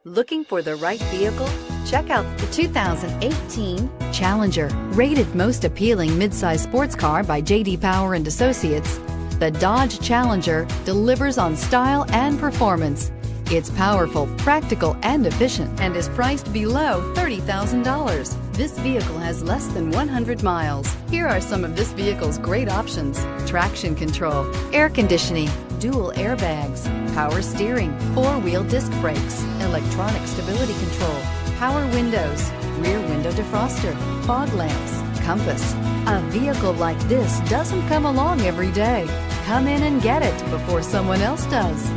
Looking for the right vehicle? Check out the 2018 Challenger. Rated most appealing midsize sports car by J.D. Power and Associates, the Dodge Challenger delivers on style and performance. It's powerful, practical, and efficient, and is priced below $30,000. This vehicle has less than 100 miles. Here are some of this vehicle's great options: traction control, air conditioning, dual airbags, power steering, four-wheel disc brakes, electronic stability control, power windows, rear window defroster, fog lamps, compass. A vehicle like this doesn't come along every day. Come in and get it before someone else does.